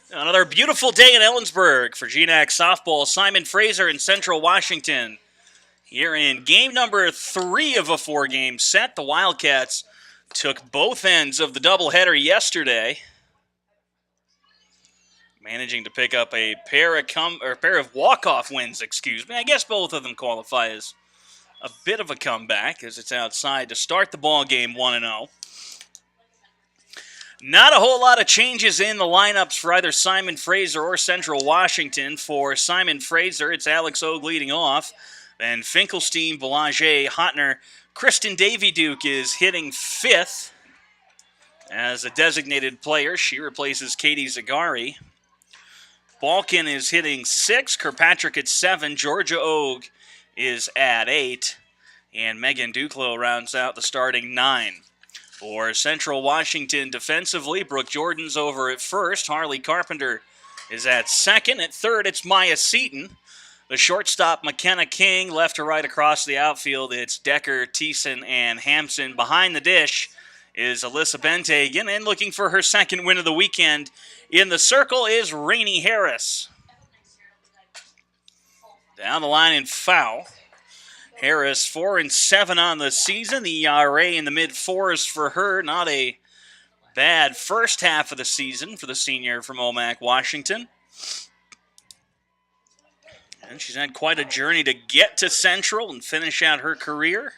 Another beautiful day in Ellensburg for GNAC softball. Simon Fraser in Central Washington. Here in game number 3 of a 4-game set, the Wildcats took both ends of the doubleheader yesterday, managing to pick up a pair of walk-off wins. I guess both of them qualify as a bit of a comeback, as it's outside to start the ball game 1-0. Not a whole lot of changes in the lineups for either Simon Fraser or Central Washington. For Simon Fraser, it's Alex Ogue leading off. Then Finkelstein, Belanger, Hotner, Kristin Davie Duke is hitting 5th as a designated player. She replaces Katie Zagari. Balkin is hitting 6, Kirkpatrick at 7, Georgia Ogue is at 8, and Megan Duclos rounds out the starting 9. For Central Washington defensively, Brooke Jordan's over at first. Harley Carpenter is at second. At third, it's Maya Seaton. The shortstop, McKenna King. Left to right across the outfield, it's Decker, Thiessen, and Hampson. Behind the dish is Alyssa Benthagen. And looking for her second win of the weekend in the circle is Rainey Harris. Down the line in foul. Harris 4-7 on the season. The ERA in the mid-4s for her. Not a bad first half of the season for the senior from Omak, Washington. And she's had quite a journey to get to Central and finish out her career.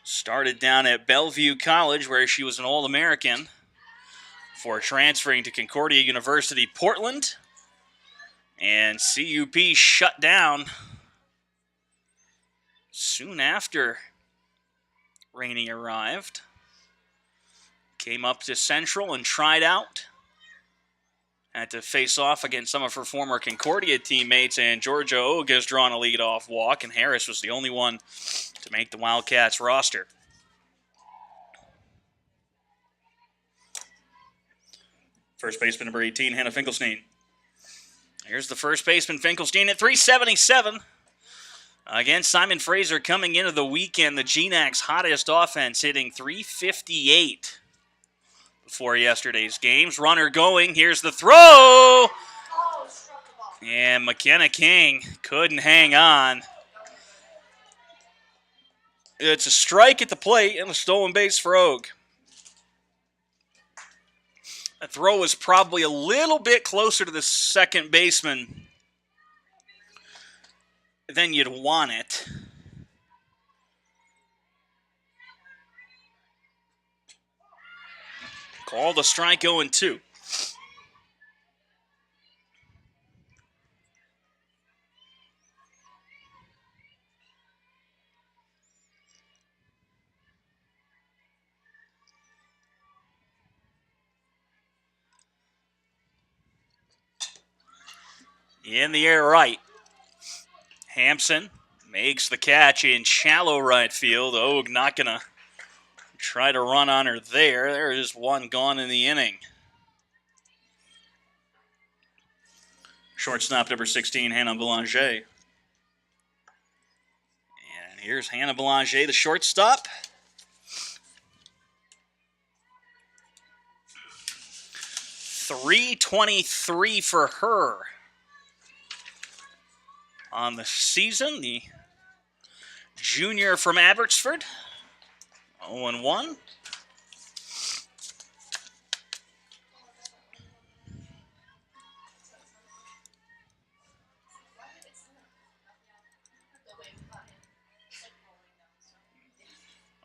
Started down at Bellevue College, where she was an All-American, before transferring to Concordia University, Portland. And CUP shut down soon after Rainey arrived. Came up to Central and tried out. Had to face off against some of her former Concordia teammates, and Georgia Ogue has drawn a leadoff walk, and Harris was the only one to make the Wildcats roster. First baseman number 18, Hannah Finkelstein. Here's the first baseman, Finkelstein, at 377. Again, Simon Fraser coming into the weekend, the GNAC's hottest offense, hitting 358 before yesterday's games. Runner going, here's the throw! And McKenna King couldn't hang on. It's a strike at the plate and a stolen base for Ogue. That throw was probably a little bit closer to the second baseman than you'd want it. Call the strike 0-2. In the air right. Hampson makes the catch in shallow right field. Ogue not going to try to run on her there. There is one gone in the inning. Shortstop number 16, Hannah Belanger. And here's Hannah Belanger, the shortstop. .323 for her on the season. The junior from Abbotsford. 0-1.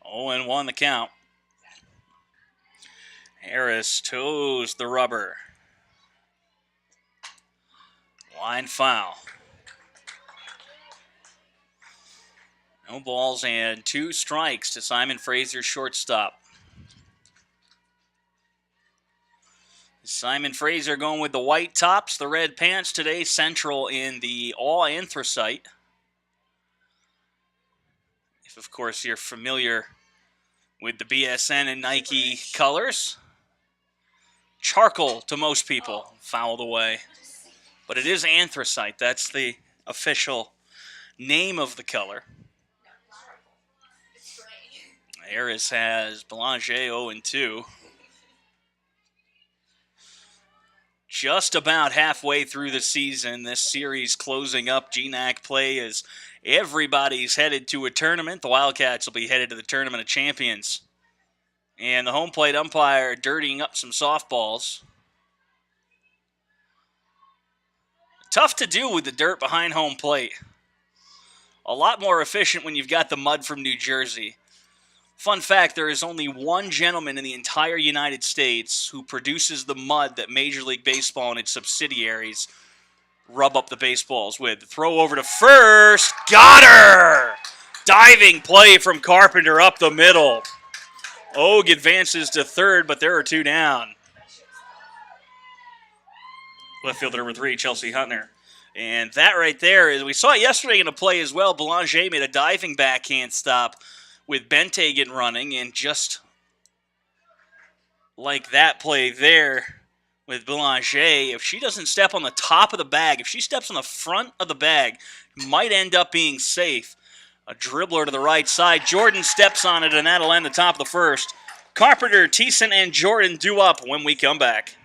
Oh, and 1 the count. Harris toes the rubber. Line foul. No balls and 2 strikes to Simon Fraser, shortstop. Simon Fraser going with the white tops, the red pants today. Central in the all anthracite. If, of course, you're familiar with the BSN and Nike colors. Charcoal to most people, fouled away. But it is anthracite. That's the official name of the color. Harris has Belanger 0-2. just about halfway through the season. This series closing up GNAC play as everybody's headed to a tournament. The Wildcats will be headed to the Tournament of Champions. And the home plate umpire dirtying up some softballs. Tough to do with the dirt behind home plate. A lot more efficient when you've got the mud from New Jersey. Fun fact, there is only one gentleman in the entire United States who produces the mud that Major League Baseball and its subsidiaries rub up the baseballs with. Throw over to first. Got her! Diving play from Carpenter up the middle. Ogue advances to third, but there are two down. Left fielder number 3, Chelsea Huntner. And that right there is, we saw it yesterday in a play as well. Belanger made a diving backhand stop with Benthagen running, and just like that play there with Belanger, if she doesn't step on the top of the bag, if she steps on the front of the bag, might end up being safe. A dribbler to the right side. Jordan steps on it, and that'll end the top of the first. Carpenter, Thiessen, and Jordan due up when we come back.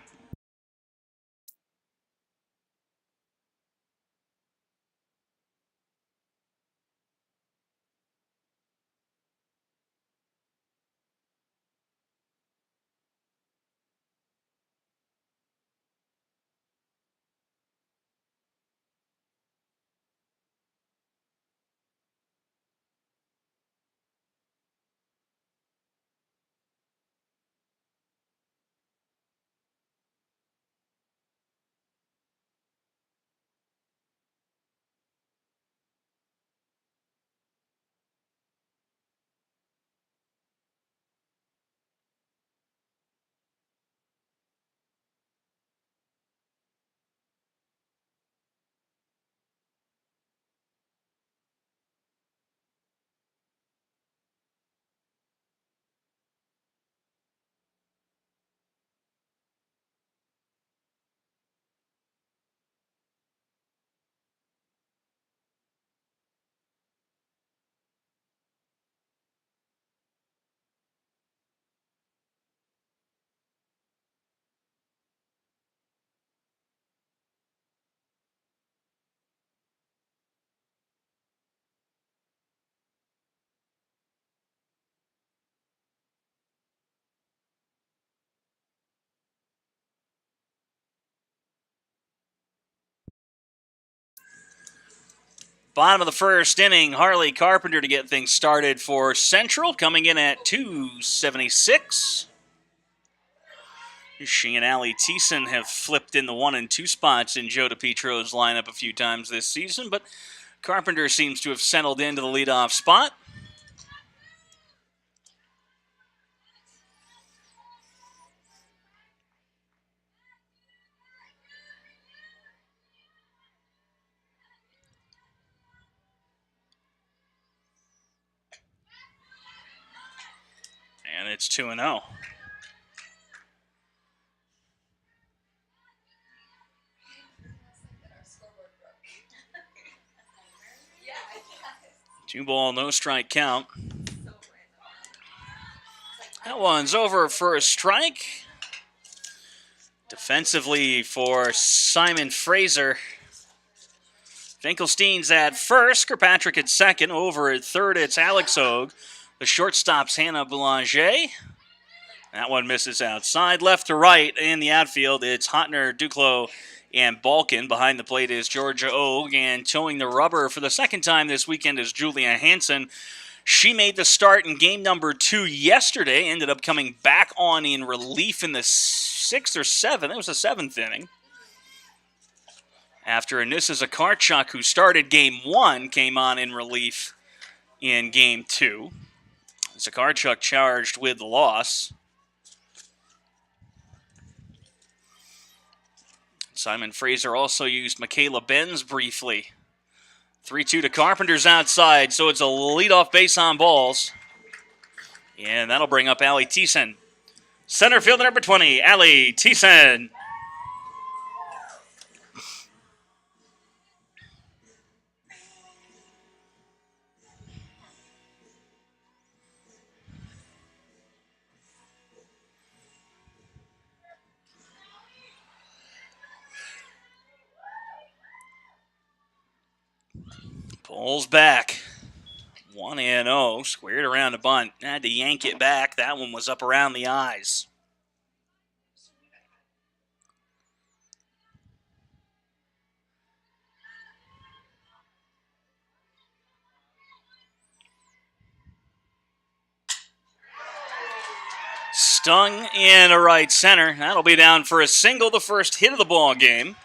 Bottom of the first inning, Harley Carpenter to get things started for Central, coming in at 276. She and Allie Thiessen have flipped in the 1 and 2 spots in Joe DePietro's lineup a few times this season, but Carpenter seems to have settled into the leadoff spot. And it's 2-0. Two ball, no strike count. That one's over for a strike. Defensively for Simon Fraser. Finkelstein's at first. Kirkpatrick at second. Over at third, it's Alex Ogue. The shortstop's Hannah Belanger. That one misses outside. Left to right in the outfield, it's Hotner, Duclos, and Balkin. Behind the plate is Georgia Ogue. And towing the rubber for the second time this weekend is Jillian Hampson. She made the start in game number 2 yesterday. Ended up coming back on in relief in the 6th or 7th. It was the 7th inning. After Anissa Zakarchuk, who started game 1, came on in relief in game 2. Zakarchuk charged with the loss. Simon Fraser also used Michaela Benz briefly. 3-2 to Carpenter's outside, so it's a leadoff base on balls. And that'll bring up Allie Thiessen. Center fielder number 20, Allie Thiessen. Pulls back. 1-0. Squared around a bunt. Had to yank it back. That one was up around the eyes. Stung in a right center. That'll be down for a single, the first hit of the ball game.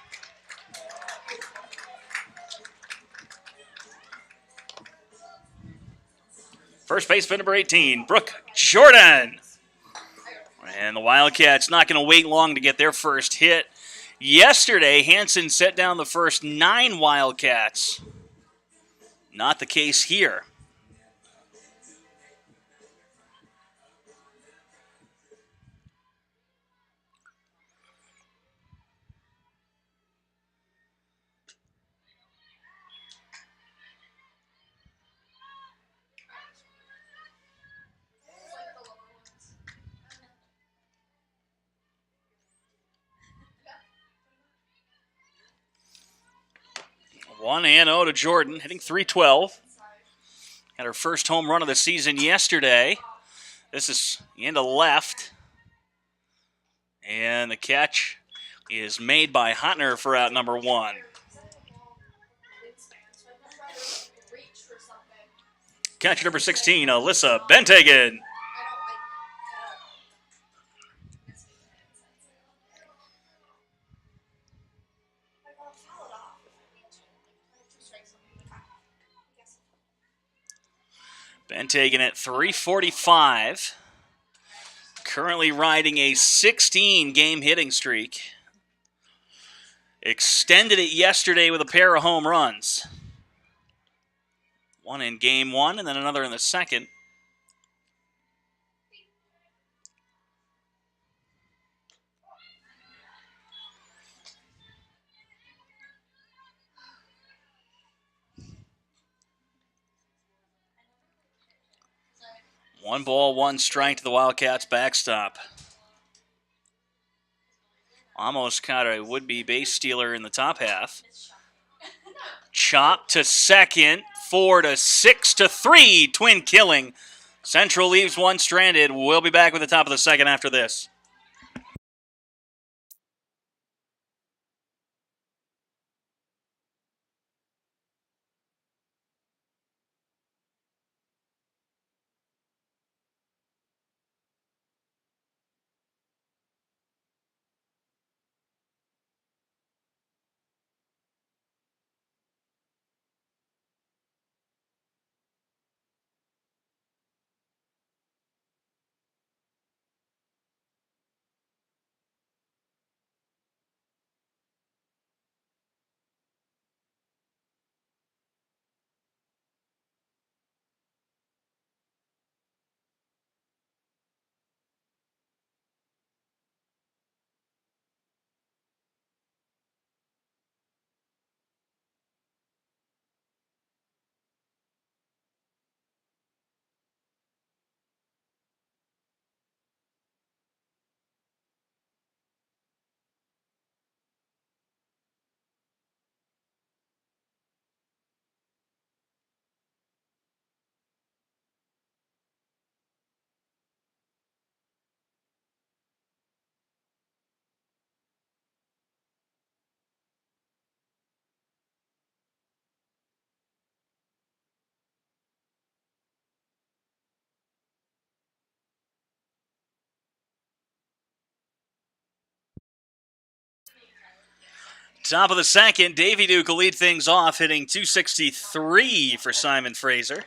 First baseman number 18, Brooke Jordan. And the Wildcats not going to wait long to get their first hit. Yesterday, Hampson set down the first 9 Wildcats. Not the case here. One and 0 to Jordan, hitting .312. Had her first home run of the season yesterday. This is into left. And the catch is made by Hotner for out number 1. Catcher number 16, Alyssa Benthagen. Benthagen at .345. Currently riding a 16-game hitting streak. Extended it yesterday with a pair of home runs. One in game 1 and then another in the second. One ball, one strike to the Wildcats backstop. Almost caught a would-be base stealer in the top half. Chop to second, 4-6-3, twin killing. Central leaves one stranded. We'll be back with the top of the second after this. Top of the second, Davie Duke will lead things off, hitting .263 for Simon Fraser.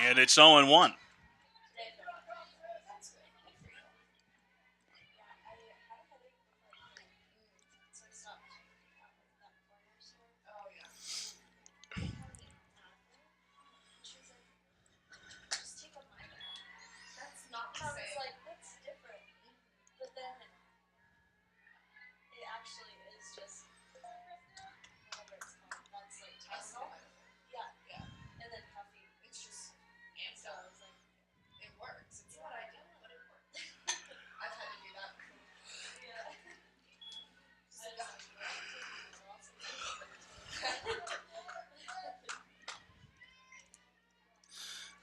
And it's 0-1.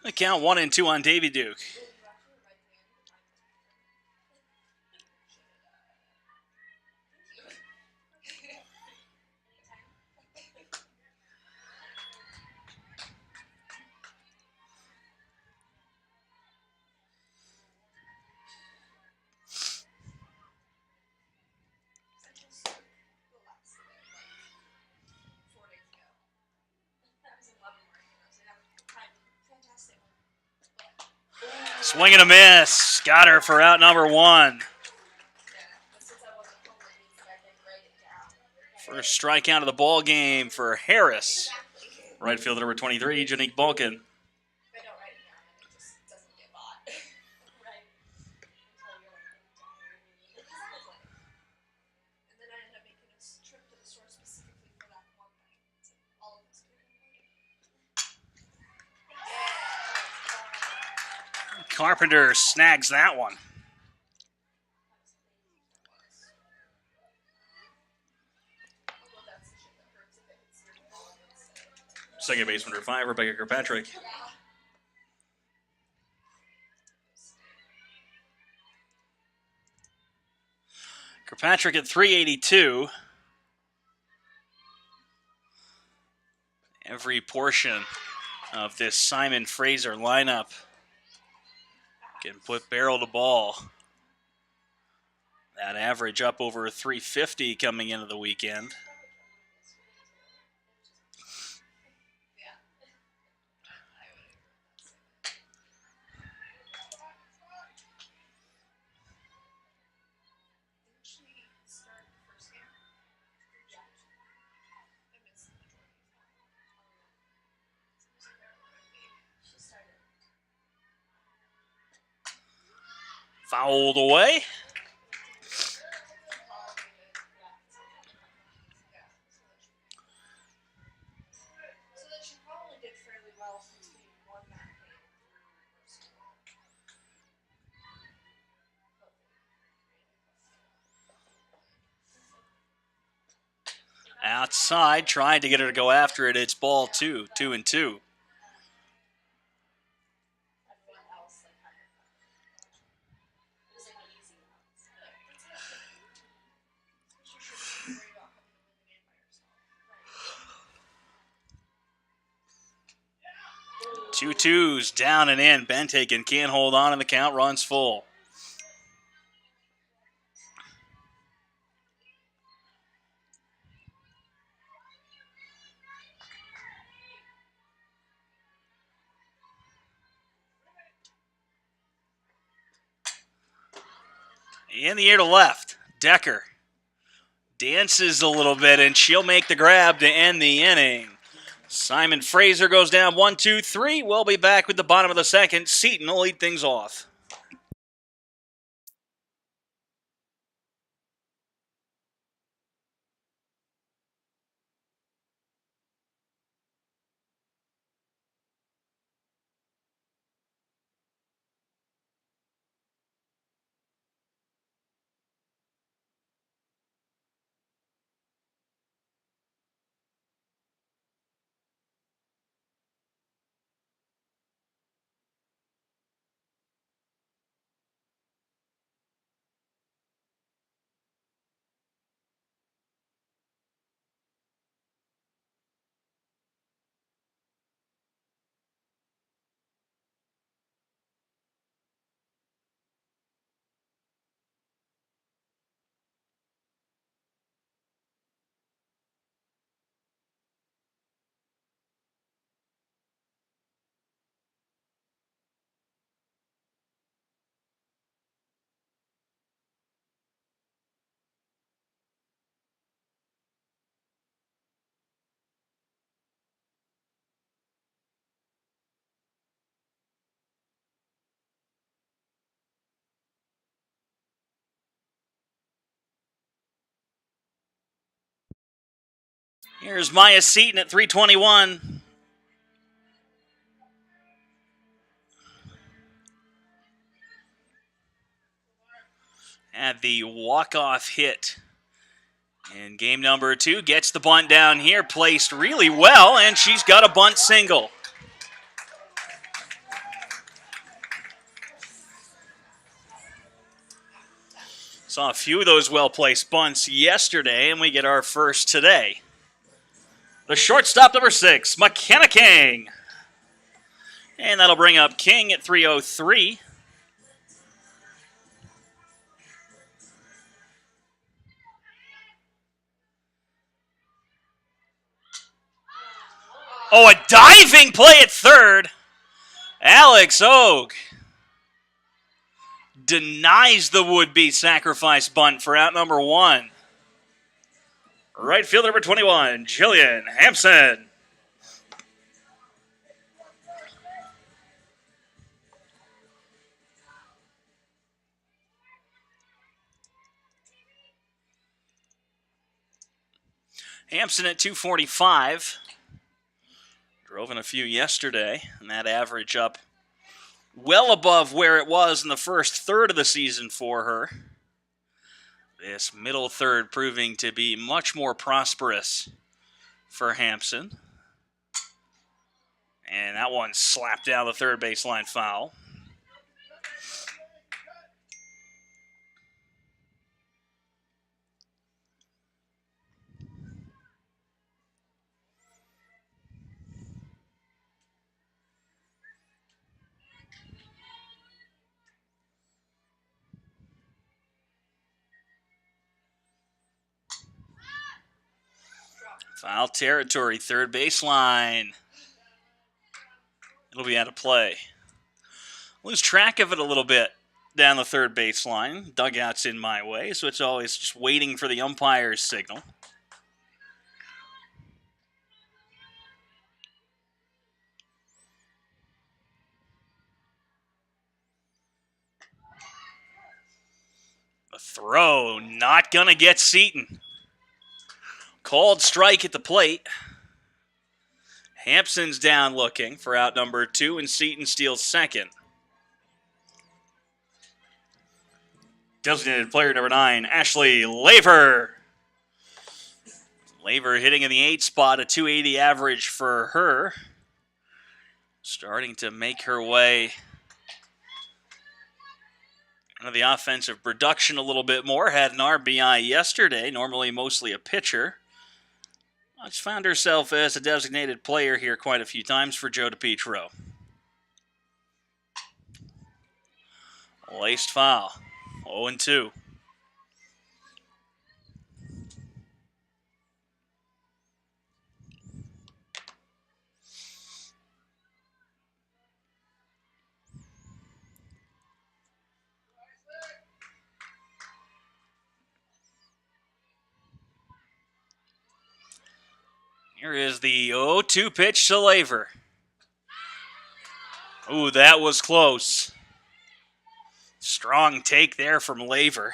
The count 1-2 on Davie Duke. Swing and a miss. Got her for out number 1. First strikeout of the ball game for Harris. Right fielder number 23, Janique Balkin. Carpenter snags that one. Second baseman number 5, Rebecca Kirkpatrick. Kirkpatrick at 382. Every portion of this Simon Fraser lineup can put barrel to ball. That average up over 350 coming into the weekend. Fouled away. Outside, trying to get her to go after it. It's ball 2, 2-2. Two twos down and in. Bentaken can't hold on, and the count runs full. In the air to left, Decker dances a little bit, and she'll make the grab to end the inning. Simon Fraser goes down 1-2-3. We'll be back with the bottom of the second. Seton will lead things off. Here's Maya Seton at 321. Had the walk-off hit in game number 2. Gets the bunt down here, placed really well, and she's got a bunt single. Saw a few of those well-placed bunts yesterday, and we get our first today. The shortstop, number 6, McKenna King. And that'll bring up King at 303. Oh, a diving play at third. Alex Ogue denies the would-be sacrifice bunt for out number 1. Right fielder number 21, Jillian Hampson. Hampson at 245. Drove in a few yesterday, and that average up well above where it was in the first third of the season for her. This middle third proving to be much more prosperous for Hampson. And that one slapped down the third baseline foul. Foul territory, third baseline. It'll be out of play. Lose track of it a little bit down the third baseline. Dugout's in my way, so it's always just waiting for the umpire's signal. A throw, not going to get Seaton. Called strike at the plate. Hampson's down looking for out number 2, and Seaton steals second. Designated player number 9, Ashley Laver. Laver hitting in the 8 spot, a 280 average for her. Starting to make her way into the offensive production a little bit more. Had an RBI yesterday, normally mostly a pitcher. She's found herself as a designated player here quite a few times for Joe DiPietro. Laced foul. 0-2. Here is the 0-2 pitch to Laver. Ooh, that was close. Strong take there from Laver.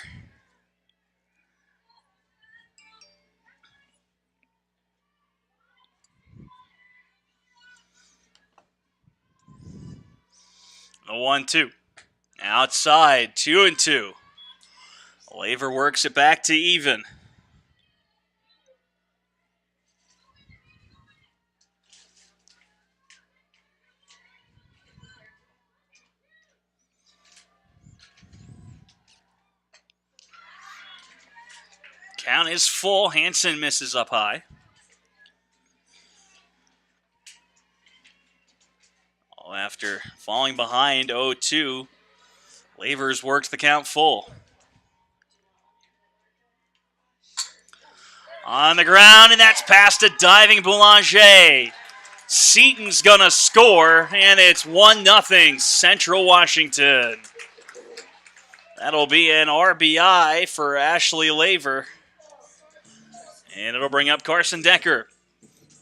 The 1-2. Outside, 2-2. Laver works it back to even. Count is full. Hansen misses up high. All after falling behind 0-2, Lavers works the count full. On the ground, and that's past a diving Boulanger. Seaton's gonna score, and it's 1-0 Central Washington. That'll be an RBI for Ashley Laver. And it'll bring up Carson Decker.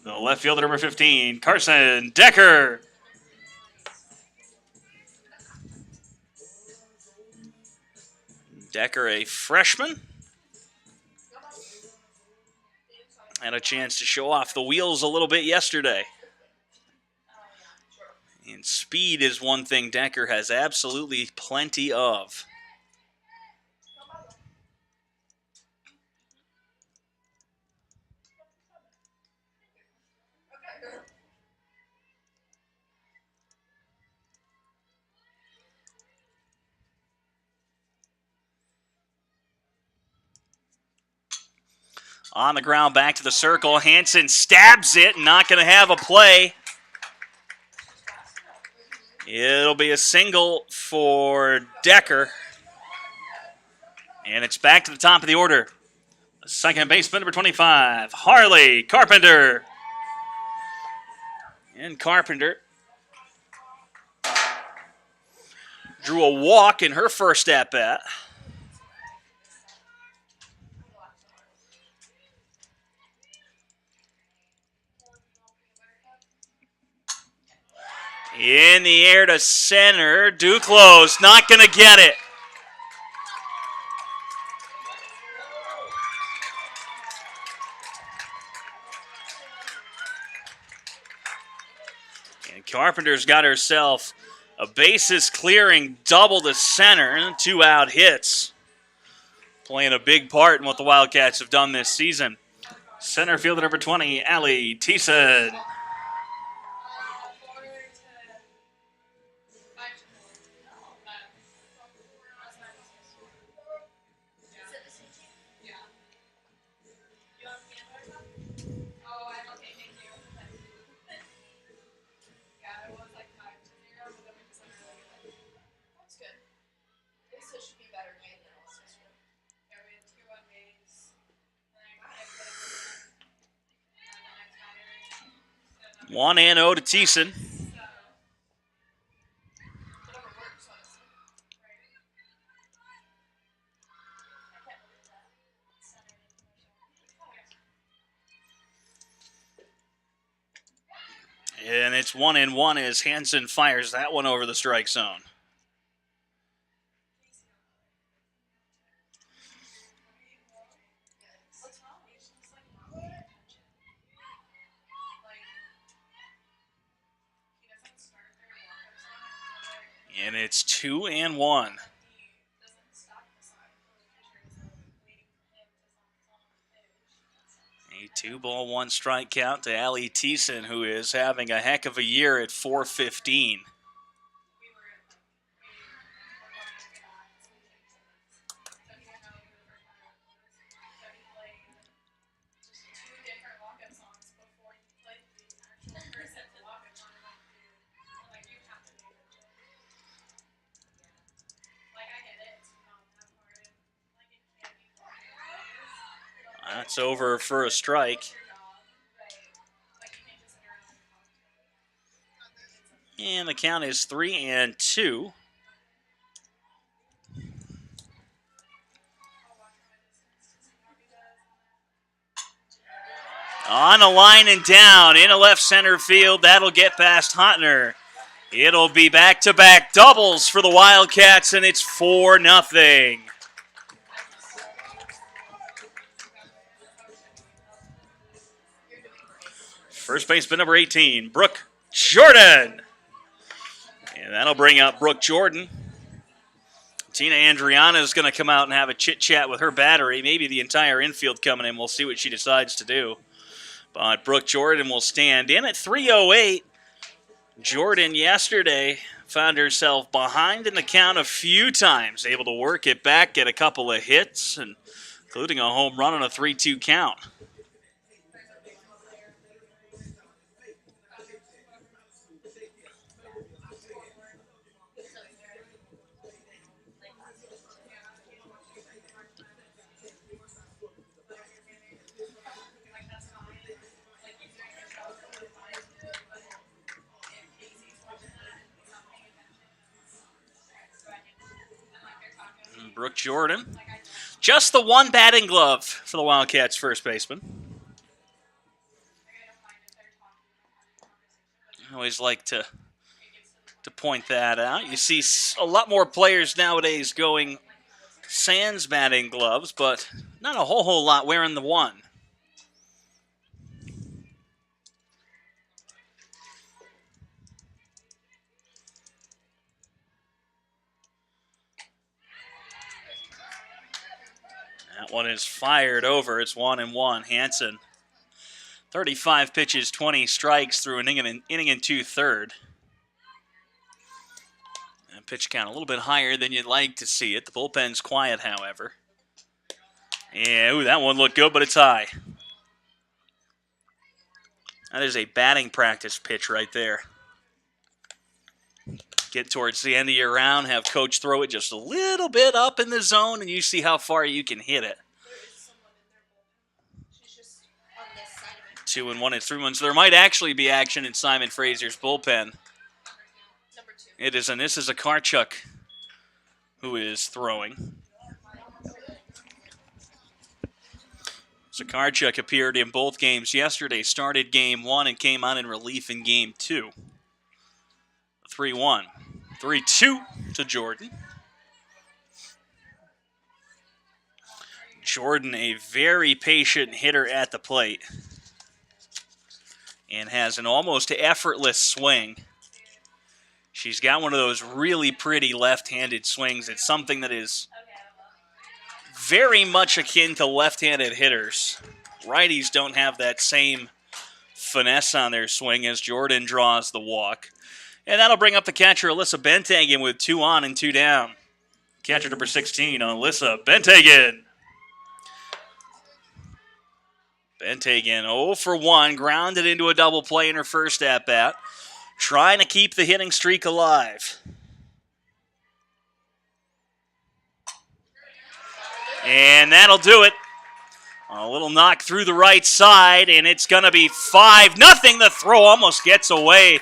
The left fielder, number 15, Carson Decker. Decker, a freshman. Had a chance to show off the wheels a little bit yesterday. And speed is one thing Decker has absolutely plenty of. On the ground, back to the circle. Hampson stabs it, not going to have a play. It'll be a single for Decker. And it's back to the top of the order. Second baseman, number 25, Harley Carpenter. And Carpenter drew a walk in her first at-bat. In the air to center. Duclos not going to get it. And Carpenter's got herself a bases clearing double to center and 2 out hits. Playing a big part in what the Wildcats have done this season. Center fielder number 20, Allie Thiessen. One and 0 to Thiessen. And it's 1-1 as Hampson fires that one over the strike zone. And it's 2-1. A 2-ball, 1-strike count to Allie Thiessen, who is having a heck of a year at .415. That's over for a strike. And the count is 3-2. On the line and down into left center field. That'll get past Hotner. It'll be back-to-back doubles for the Wildcats, and it's 4-0. First baseman number 18, Brooke Jordan. And that'll bring up Brooke Jordan. Tina Andriana is going to come out and have a chit-chat with her battery. Maybe the entire infield coming in. We'll see what she decides to do. But Brooke Jordan will stand in at 3:08. Jordan yesterday found herself behind in the count a few times, able to work it back, get a couple of hits, and including a home run on a 3-2 count. Brooke Jordan, just the one batting glove for the Wildcats first baseman. I always like to point that out. You see a lot more players nowadays going sans batting gloves, but not a whole lot wearing the one. That one is fired over. It's 1-1. Hampson, 35 pitches, 20 strikes through an inning and 2/3. And pitch count a little bit higher than you'd like to see it. The bullpen's quiet, however. Yeah, ooh, that one looked good, but it's high. That is a batting practice pitch right there. Get towards the end of your round, have coach throw it just a little bit up in the zone, and you see how far you can hit it. 2-1 and 3-1. So there might actually be action in Simon Fraser's bullpen. It is, and this is a Karchuk who is throwing. Zakarchuk appeared in both games yesterday, started game 1 and came on in relief in game 2. 3-1. 3-2 to Jordan. Jordan, a very patient hitter at the plate, and has an almost effortless swing. She's got one of those really pretty left-handed swings. It's something that is very much akin to left-handed hitters. Righties don't have that same finesse on their swing as Jordan draws the walk. And that'll bring up the catcher, Alyssa Benthagen, with 2 on and 2 down. Catcher number 16, Alyssa Benthagen. Benthagen 0 for 1, grounded into a double play in her first at-bat, trying to keep the hitting streak alive. And that'll do it. A little knock through the right side, and it's going to be 5-0. The throw almost gets away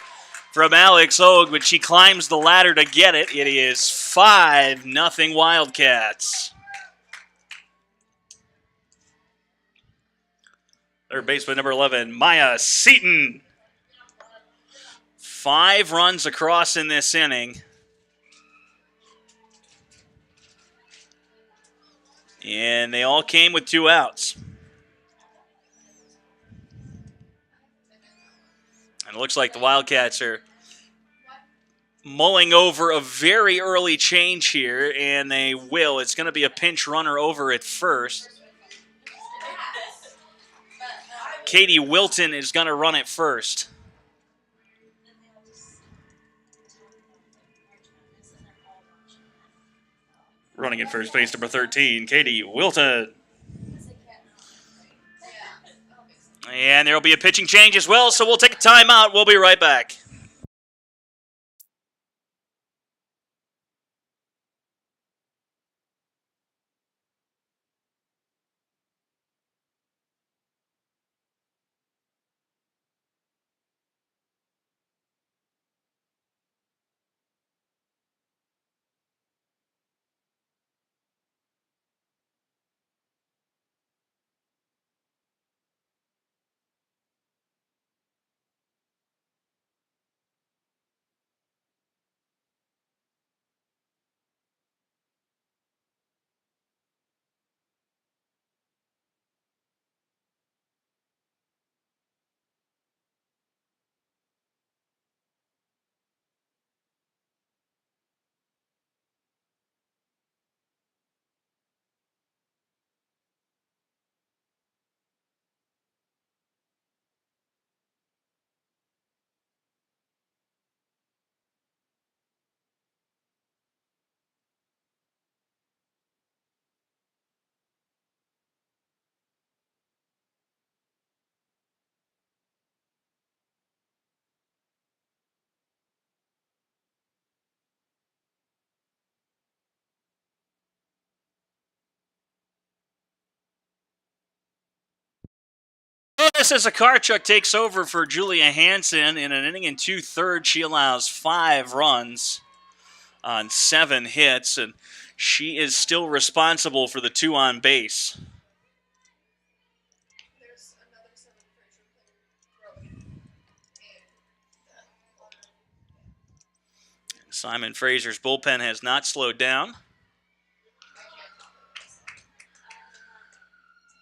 from Alex Ogue, but she climbs the ladder to get it. It is 5-0 Wildcats. Third baseman number 11, Maya Seaton. 5 runs across in this inning. And they all came with 2 outs. And it looks like the Wildcats are mulling over a very early change here, and they will. It's going to be a pinch runner over at first. Katie Wilton is going to run it first. Running at first base, number 13, Katie Wilton. And there will be a pitching change as well, so we'll take a timeout. We'll be right back. This is Zakarchuk takes over for Jillian Hampson in an inning and 2/3. She allows 5 runs on 7 hits, and she is still responsible for the 2 on base. Simon Fraser's bullpen has not slowed down.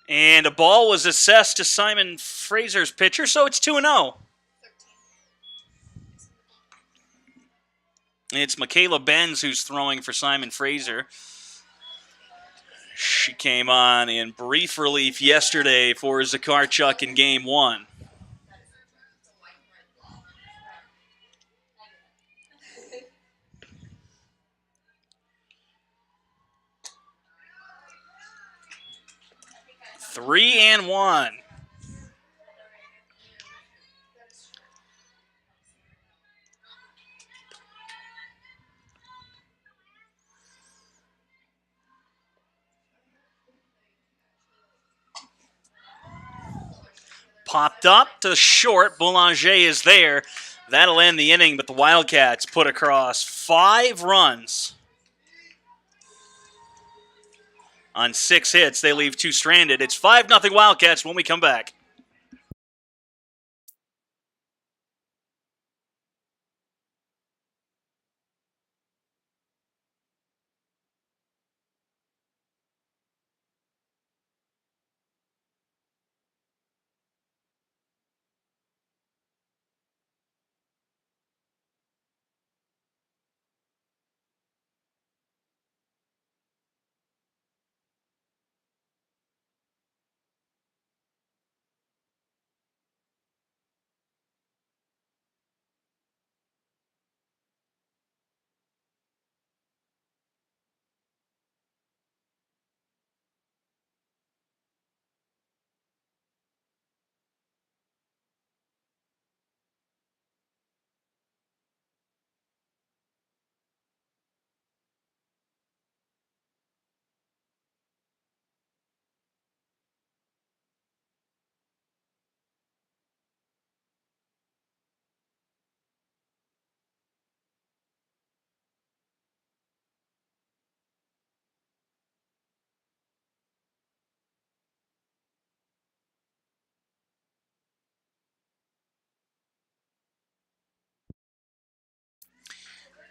And a ball was assessed to Simon Fraser's pitcher, so it's 2-0. It's Michaela Benz who's throwing for Simon Fraser. She came on in brief relief yesterday for Zakarchuk in game 1. 3-1. Popped up to short. Boulanger is there. That'll end the inning, but the Wildcats put across 5 runs on 6 hits. They leave 2 stranded. It's 5-0 Wildcats when we come back.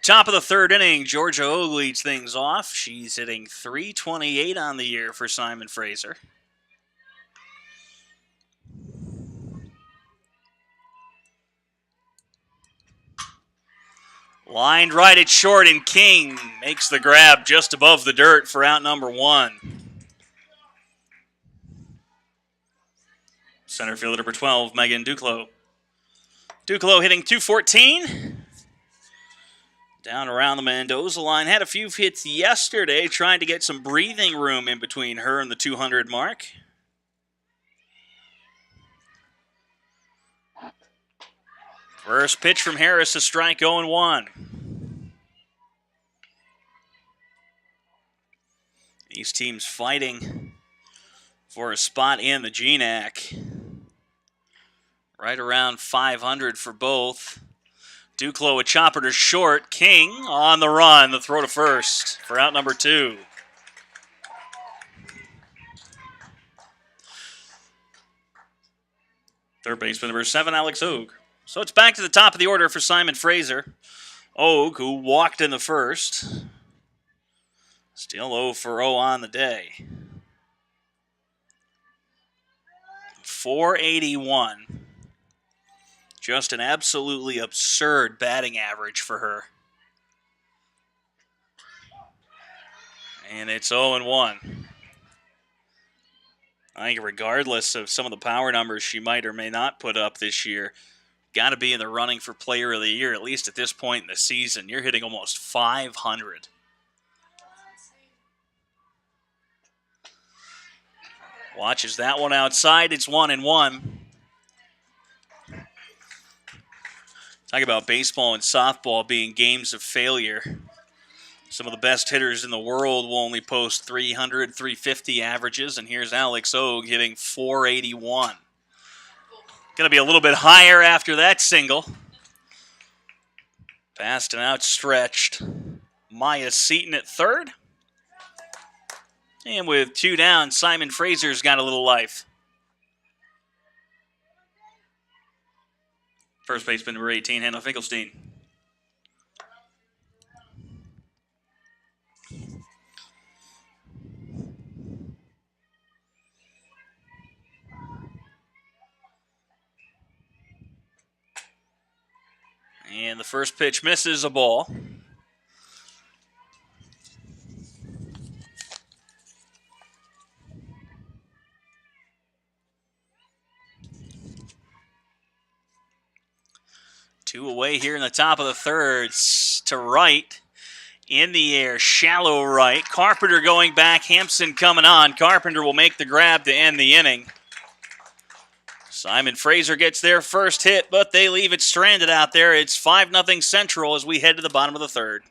Top of the 3rd inning, Georgia O leads things off. She's hitting .328 on the year for Simon Fraser. Lined right at short, and King makes the grab just above the dirt for out number 1. Center fielder number 12, Megan Duclos. Duclos hitting .214. Down around the Mendoza line. Had a few hits yesterday, trying to get some breathing room in between her and the 200 mark. First pitch from Harris, a strike 0-1. These teams fighting for a spot in the GNAC. Right around 500 for both. Duclos a chopper to short. King on the run. The throw to first for out number 2. Third baseman number 7, Alex Ogue. So it's back to the top of the order for Simon Fraser. Ogue, who walked in the first. Still 0 for 0 on the day. .481. Just an absolutely absurd batting average for her. And it's 0-1. I think regardless of some of the power numbers she might or may not put up this year, got to be in the running for Player of the Year, at least at this point in the season. You're hitting almost 500. Watches that one outside. It's 1-1. Talk about baseball and softball being games of failure. Some of the best hitters in the world will only post 300, 350 averages, and here's Alex Ogue hitting .481. Going to be a little bit higher after that single. Fast and outstretched. Maya Seaton at third. And with 2 down, Simon Fraser's got a little life. First baseman number 18, Hannah Finkelstein. And the first pitch misses, a ball. Two away here in the top of the third. To right In the air, shallow right. Carpenter going back, Hampson coming on. Carpenter will make the grab to end the inning. Simon Fraser gets their first hit, but they leave it stranded out there. It's 5-0 Central as we head to the bottom of the third.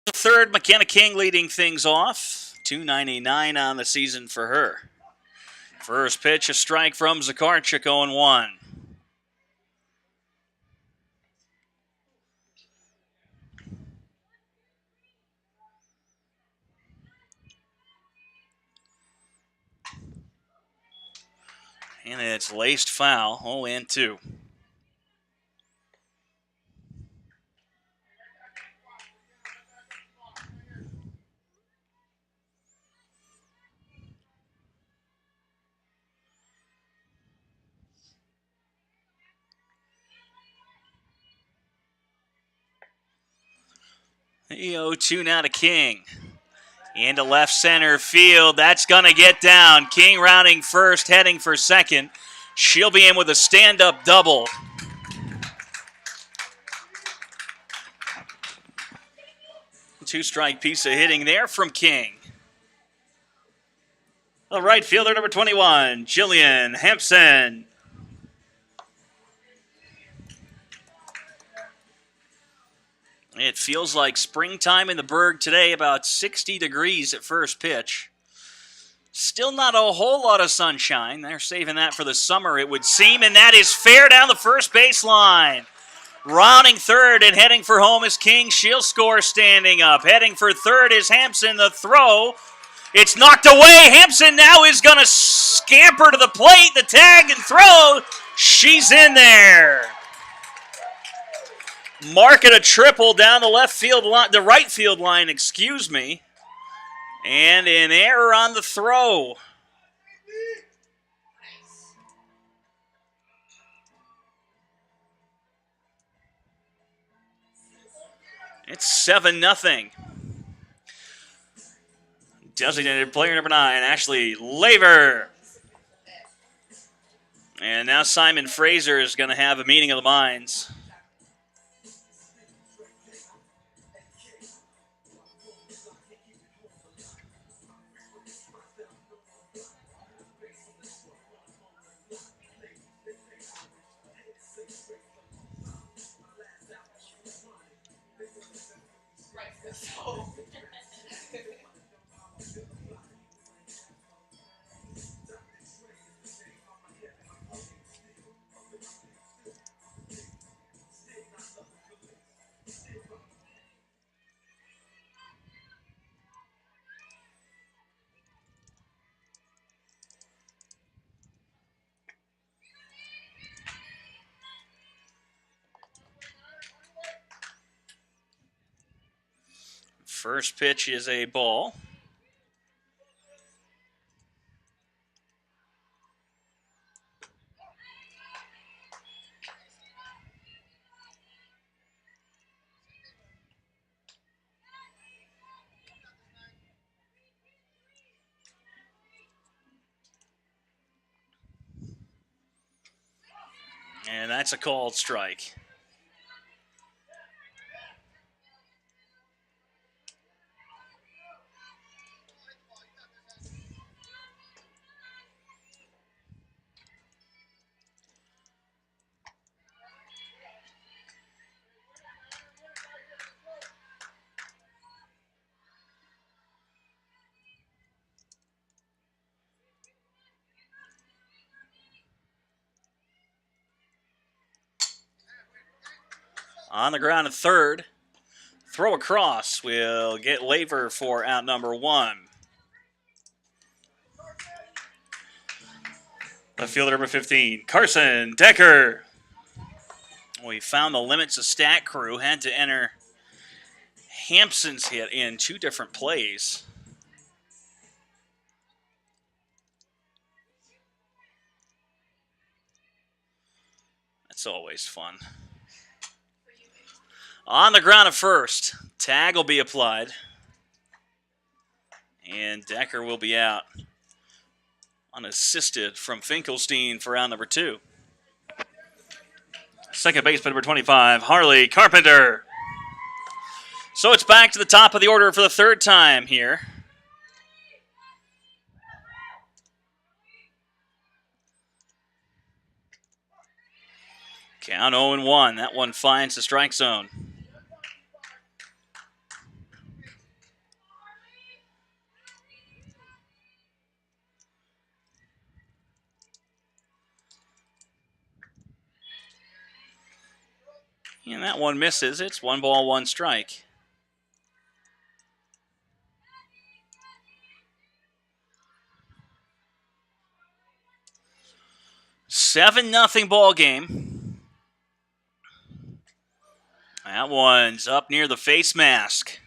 Third, McKenna King leading things off. .299 on the season for her. First pitch, a strike from Zakarchik, 0-1. And it's laced foul, 0-2. The 0-2 now to King. Into left center field. That's going to get down. King rounding first, heading for second. She'll be in with a stand-up double. Two-strike piece of hitting there from King. The right fielder, number 21, Jillian Hampson. It feels like springtime in the Berg today, about 60 degrees at first pitch. Still not a whole lot of sunshine. They're saving that for the summer, it would seem, and that is fair down the first baseline. Rounding third and heading for home is King. She'll score standing up. Heading for third is Hampson. The throw. It's knocked away. Hampson now is going to scamper to the plate. The tag and throw. She's in there. Marking a triple down the left field line, the right field line, excuse me. And an error on the throw. It's 7-0. Designated player number 9, Ashley Laver. And now Simon Fraser is going to have a meeting of the minds. First pitch is a ball. And that's a called strike. On the ground at third. Throw across will get Laver for out number 1. Left fielder number 15, Carson Decker. We found the limits of stat crew. Had to enter Hampson's hit in 2 different plays. That's always fun. On the ground at first. Tag will be applied. And Decker will be out. Unassisted from Finkelstein for round number 2. Second baseman number 25, Harley Carpenter. So it's back to the top of the order for the 3rd time here. Count 0-1. That one finds the strike zone. And that one misses. It's 1 ball, 1 strike. $7-0 ball game. That one's up near the face mask.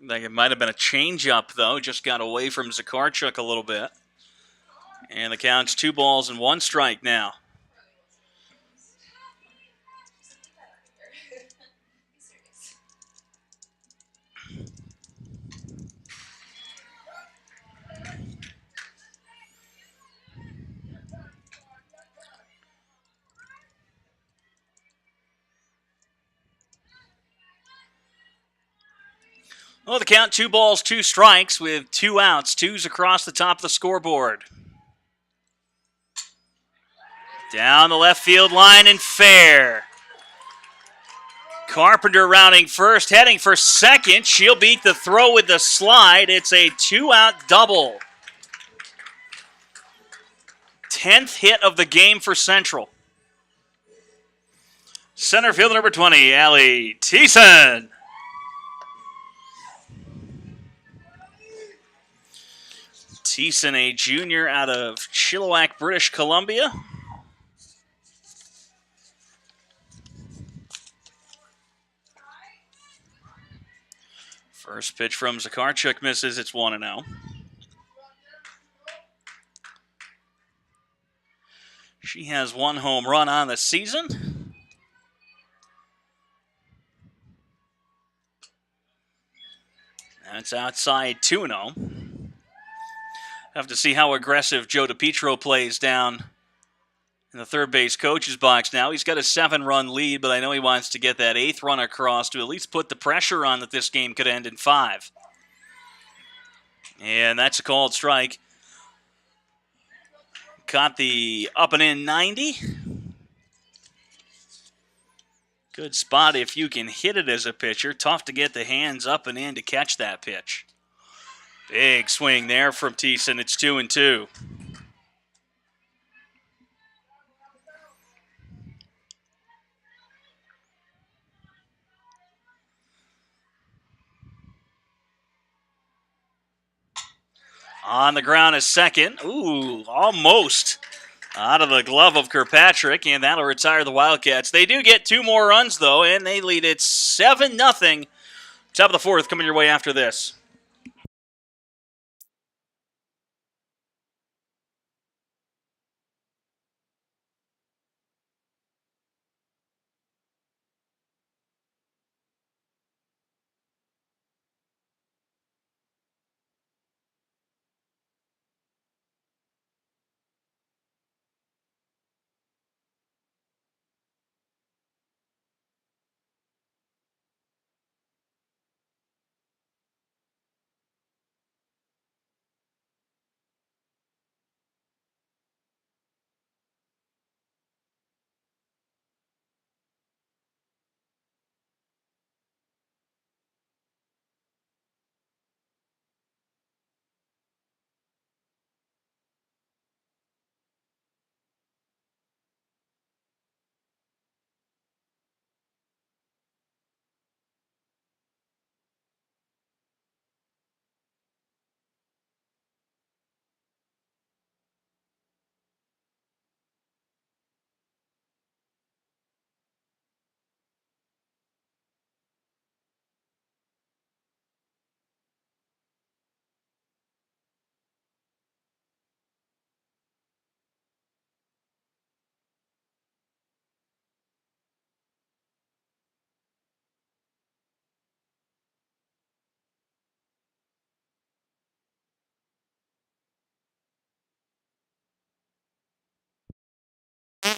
I think it might have been a changeup, though. Just got away from Zakarchuk a little bit. And the count's 2 balls and 1 strike now. Well, the count 2 balls, 2 strikes with 2 outs. 2's across the top of the scoreboard. Down the left field line and fair. Carpenter rounding first, heading for second. She'll beat the throw with the slide. It's a 2-out double. 10th hit of the game for Central. Center fielder number 20, Allie Thiessen. Thiessen, a junior out of Chilliwack, British Columbia. First pitch from Zakarchuk misses. It's 1-0. She has 1 home run on the season. That's outside 2-0. Have to see how aggressive Joe DiPietro plays down in the third base coach's box now. He's got a 7-run lead, but I know he wants to get that 8th run across to at least put the pressure on that this game could end in 5. And that's a called strike. Caught the up and in 90. Good spot if you can hit it as a pitcher. Tough to get the hands up and in to catch that pitch. Big swing there from Thiessen. It's 2-2. On the ground is second. Ooh, almost out of the glove of Kirkpatrick, and that'll retire the Wildcats. They do get 2 more runs, though, and they lead it 7-0. Top of the 4th coming your way after this.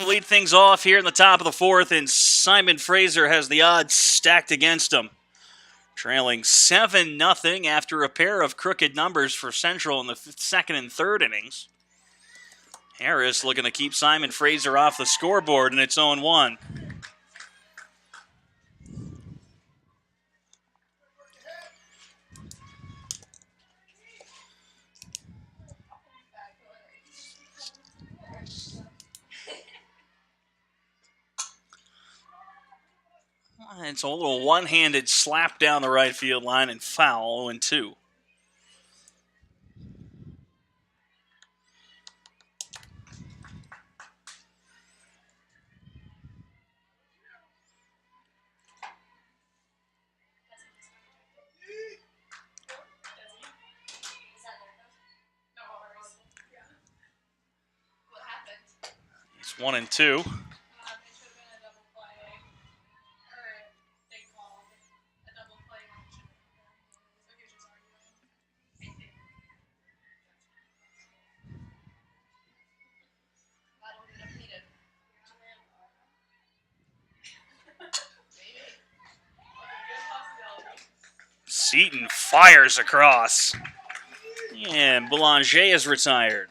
lead things off here in the top of the fourth, and Simon Fraser has the odds stacked against him. Trailing 7-0 after a pair of crooked numbers for Central in the second and third innings. Harris looking to keep Simon Fraser off the scoreboard, and it's 0-1. It's a little one-handed slap down the right field line and foul, 0-2. It's 1-2. Seaton fires across. And Boulanger is retired.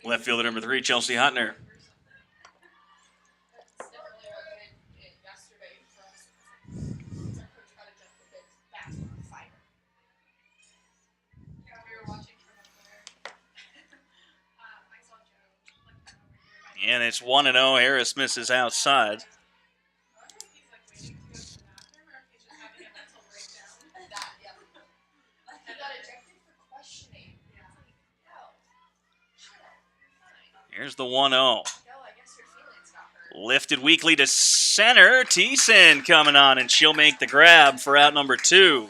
Left fielder number 3, Chelsea Hutner. And it's 1-0. Harris misses outside. Here's the 1-0. Lifted weakly to center. Thiessen coming on, and she'll make the grab for out number 2.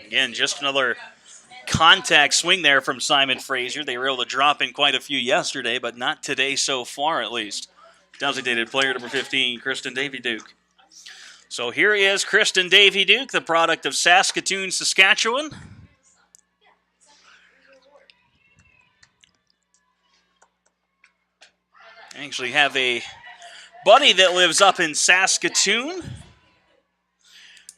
Again, just another contact swing there from Simon Fraser. They were able to drop in quite a few yesterday, but not today so far, at least. Designated player number 15, Kristin Davie Duke. So here is Kristin Davie Duke, the product of Saskatoon, Saskatchewan. I actually have a buddy that lives up in Saskatoon.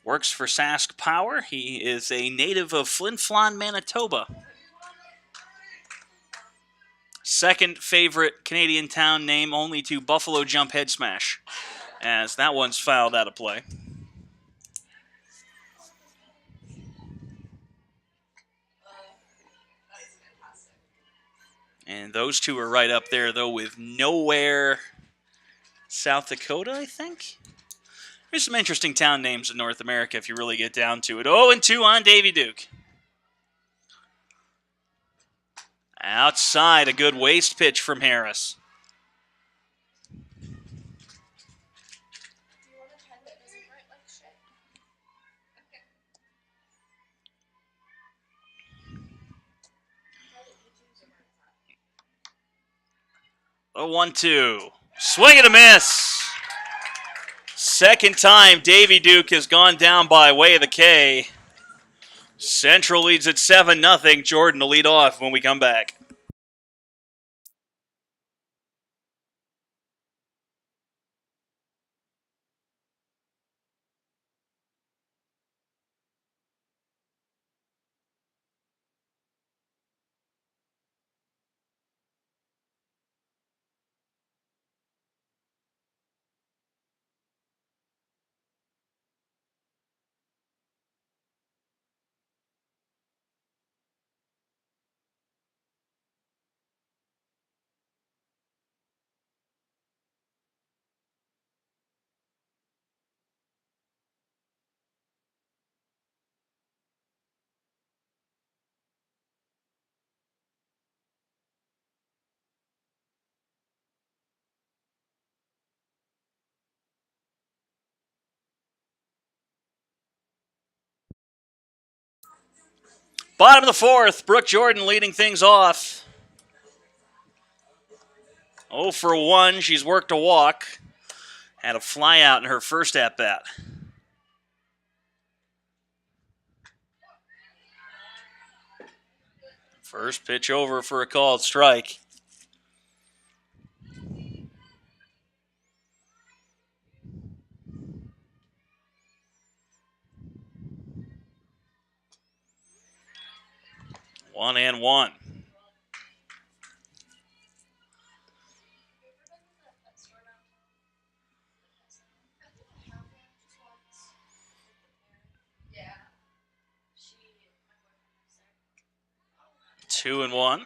Works for Sask Power. He is a native of Flin Flon, Manitoba. Second favorite Canadian town name only to Buffalo Jump Head Smash, as that one's fouled out of play. And those two are right up there, though, with Nowhere, South Dakota, I think. There's some interesting town names in North America if you really get down to it. 0-2 on Davie Duke. Outside, a good waist pitch from Harris. A 1-2. Swing and a miss. Second time Davie Duke has gone down by way of the K. Central leads at 7-0. Jordan to lead off when we come back. Bottom of the fourth, Brooke Jordan leading things off. 0 for 1. She's worked a walk. Had a fly out in her first at-bat. First pitch over for a called strike. One and one. Two and one.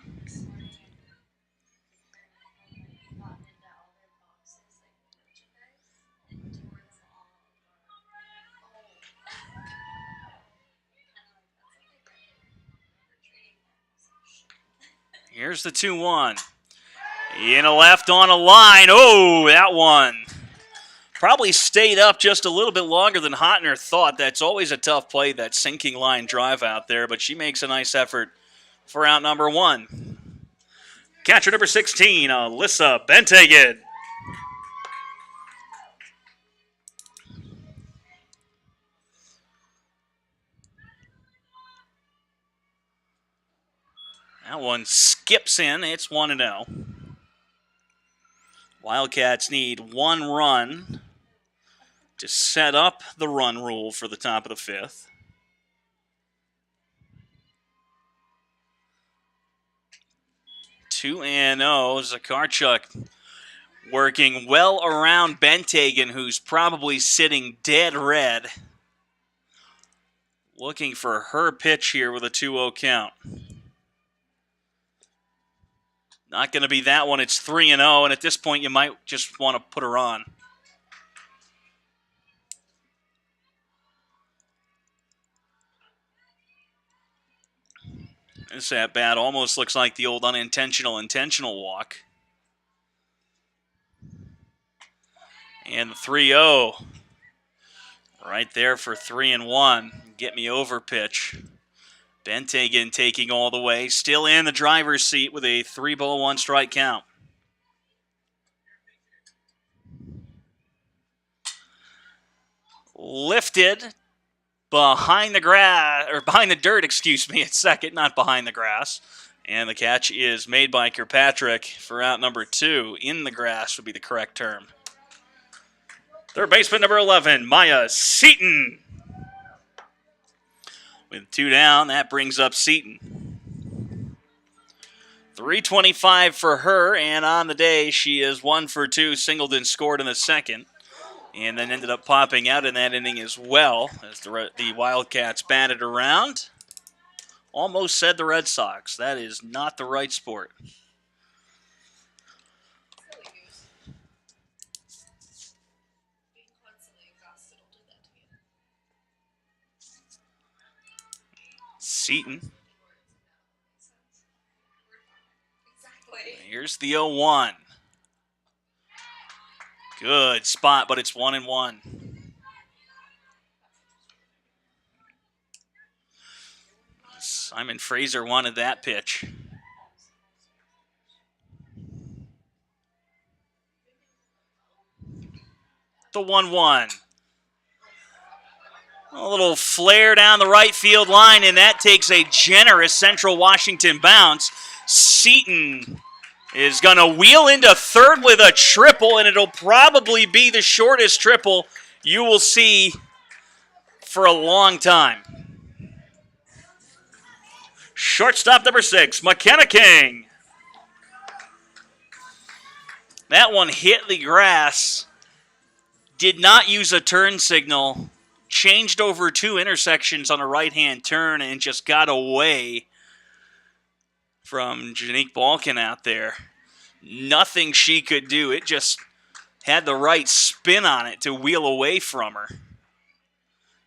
Here's the 2-1. In a left on a line. Oh, that one probably stayed up just a little bit longer than Hotner thought. That's always a tough play, that sinking line drive out there, but she makes a nice effort for out number one. Catcher number 16, Alyssa Benthagen. That one skips in. It's 1-0. Wildcats need one run to set up the run rule for the top of the fifth. Two and Zakarchuk working well around Benthagen, who's probably sitting dead red. Looking for her pitch here with a 2-0 count. Not going to be that one. It's 3-0, and at this point you might just want to put her on. This at bat almost looks like the old unintentional intentional walk. And the 3-0 right there for 3-1. Get me over pitch. Benthagen taking all the way, still in the driver's seat with a 3-1 strike count. Lifted behind the grass, or behind the dirt, excuse me, at second, not behind the grass. And the catch is made by Kirkpatrick for out number 2. In the grass would be the correct term. Third baseman number 11, Maya Seaton. With 2 down, that brings up Seaton. 325 for her, and on the day, she is 1 for 2. Singleton scored in the second, and then ended up popping out in that inning as well, as the Wildcats batted around. Almost said the Red Sox. That is not the right sport. Seaton. Here's the 0-1. Good spot, but it's 1-1. Simon Fraser wanted that pitch. The 1-1. A little flare down the right field line, and that takes a generous Central Washington bounce. Seaton is going to wheel into third with a triple, and it'll probably be the shortest triple you will see for a long time. Shortstop number 6, McKenna King. That one hit the grass, did not use a turn signal, changed over 2 intersections on a right-hand turn, and just got away from Janique Balkin out there. Nothing she could do. It just had the right spin on it to wheel away from her.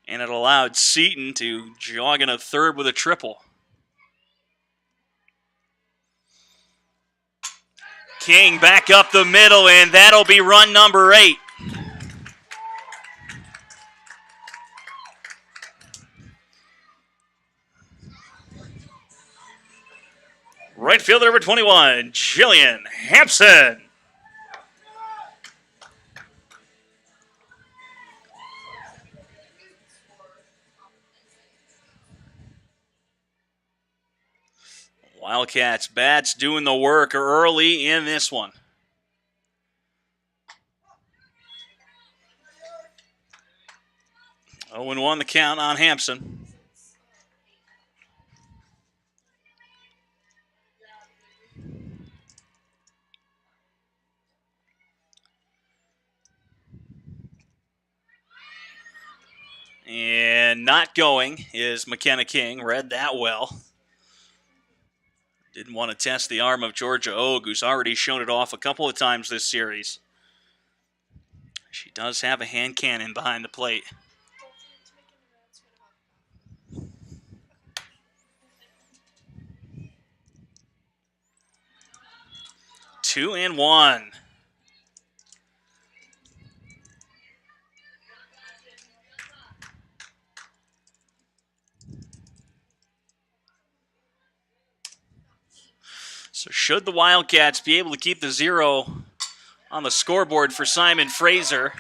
And it allowed Seaton to jog into third with a triple. King back up the middle, and that'll be run number 8. Right fielder number 21, Jillian Hampson. Wildcats bats doing the work early in this one. Oh, and 1 the count on Hampson. And not going is McKenna King. Read that well. Didn't want to test the arm of Georgia Og, who's already shown it off a couple of times this series. She does have a hand cannon behind the plate. Two and one. So should the Wildcats be able to keep the 0 on the scoreboard for Simon Fraser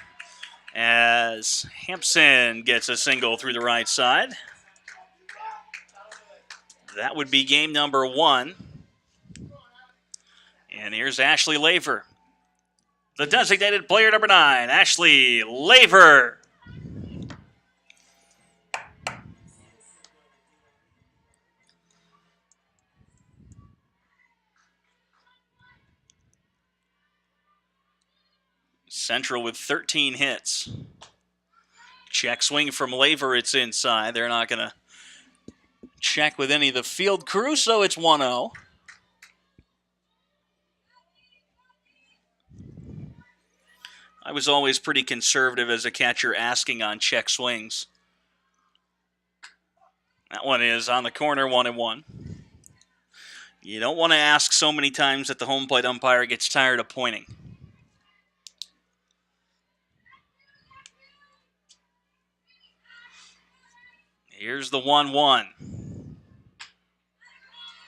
as Hampson gets a single through the right side. That would be game number 1. And here's Ashley Laver, the designated player number 9, Ashley Laver. Central with 13 hits. Check swing from Laver, it's inside. They're not going to check with any of the field crew, so it's 1-0. I was always pretty conservative as a catcher asking on check swings. That one is on the corner, 1-1. You don't want to ask so many times that the home plate umpire gets tired of pointing. Here's the 1-1.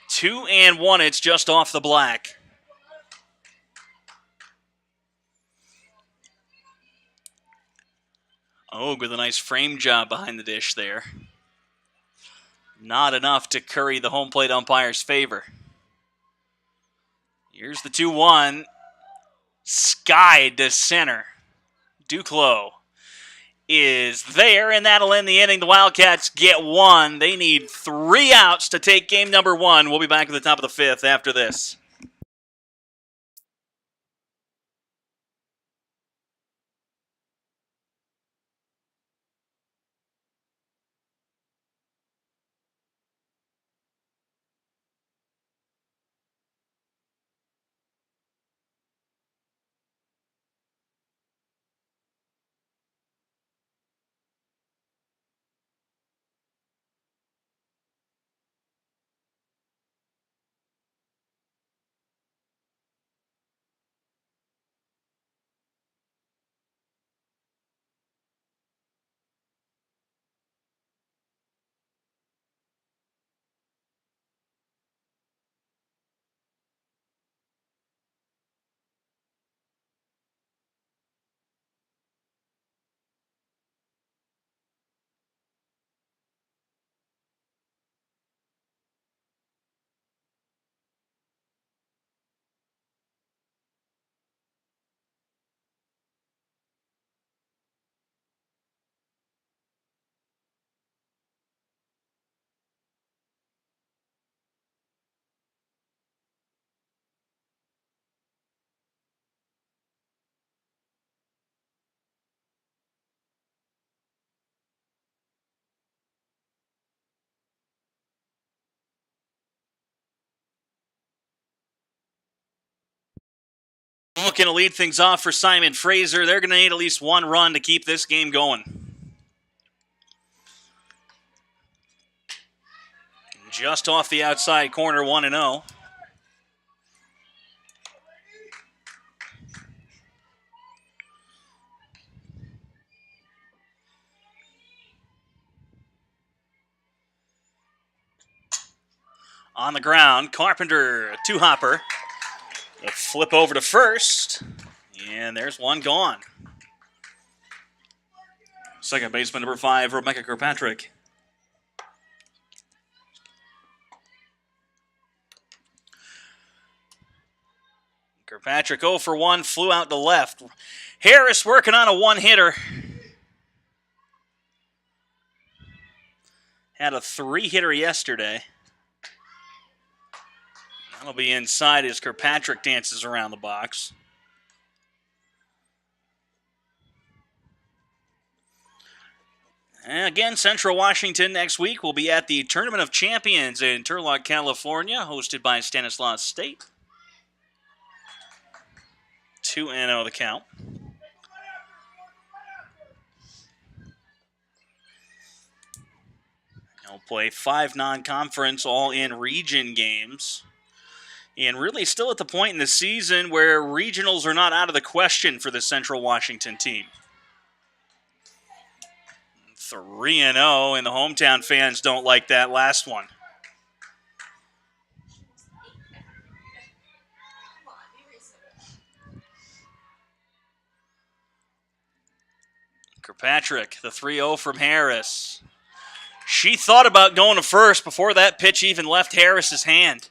2-1, it's just off the black. Oh, with a nice frame job behind the dish there. Not enough to curry the home plate umpire's favor. Here's the 2-1. Skied to center. Duclos is there, and that'll end the inning. The Wildcats get 1. They need 3 outs to take game number 1. We'll be back at the top of the 5th after this. Looking to lead things off for Simon Fraser. They're going to need at least 1 run to keep this game going. Just off the outside corner, 1-0. On the ground, Carpenter, a 2-hopper. A flip over to first, and there's one gone. Second baseman, number 5, Rebecca Kirkpatrick. Kirkpatrick 0 for 1, flew out to left. Harris working on a one-hitter. Had a three-hitter yesterday. That'll be inside as Kirkpatrick dances around the box. And again, Central Washington next week will be at the Tournament of Champions in Turlock, California, hosted by Stanislaus State. 2-0 the count. They'll play 5 non-conference all-in-region games. And really still at the point in the season where regionals are not out of the question for the Central Washington team. 3-0, and the hometown fans don't like that last one. Kirkpatrick, the 3-0 from Harris. She thought about going to first before that pitch even left Harris's hand.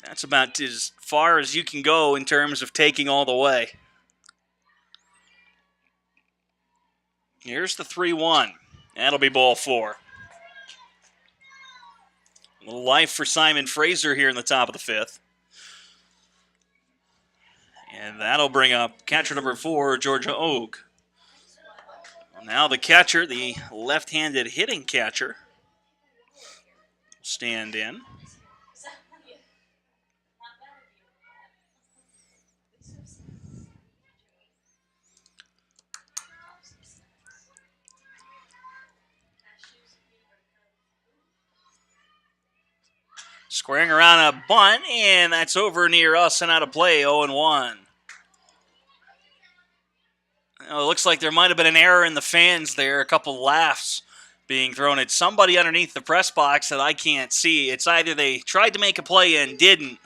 That's about as far as you can go in terms of taking all the way. Here's the 3-1. That'll be ball 4. A little life for Simon Fraser here in the top of the 5th. And that'll bring up catcher number 4, Georgia Oak. Well, now the catcher, the left-handed hitting catcher, will stand in. Squaring around a bunt, and that's over near us and out of play, 0-1. It looks like there might have been an error in the fans there, a couple laughs being thrown at somebody underneath the press box that I can't see. It's either they tried to make a play and didn't,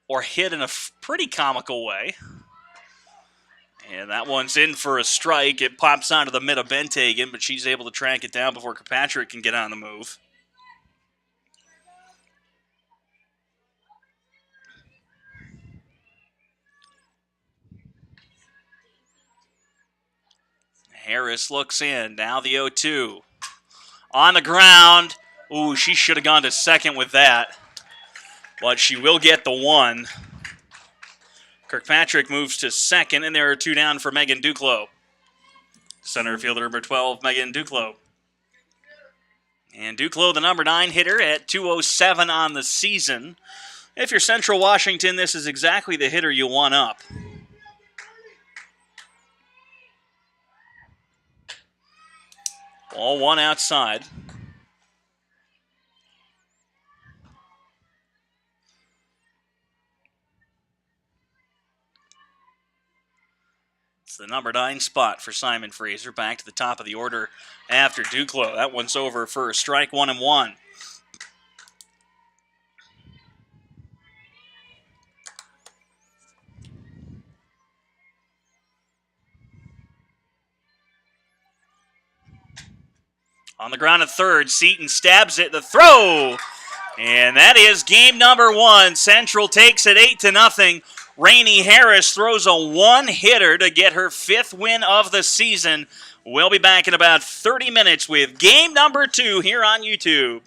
or hit in a pretty comical way. And that one's in for a strike. It pops onto the mid of Benthagen, but she's able to track it down before Kirkpatrick can get on the move. Harris looks in. Now the 0-2. On the ground. Ooh, she should have gone to second with that. But she will get the 1. Kirkpatrick moves to second, and there are 2 down for Megan Duclos. Center fielder number 12, Megan Duclos. And Duclos, the number 9 hitter, at 207 on the season. If you're Central Washington, this is exactly the hitter you want up. Ball 1 outside. It's the number 9 spot for Simon Fraser. Back to the top of the order after Duclos. That one's over for a strike, 1-1. On the ground at third, Seaton stabs it, the throw! And that is game number 1. Central takes it 8-0. Rainey Harris throws a one-hitter to get her 5th win of the season. We'll be back in about 30 minutes with game number 2 here on YouTube.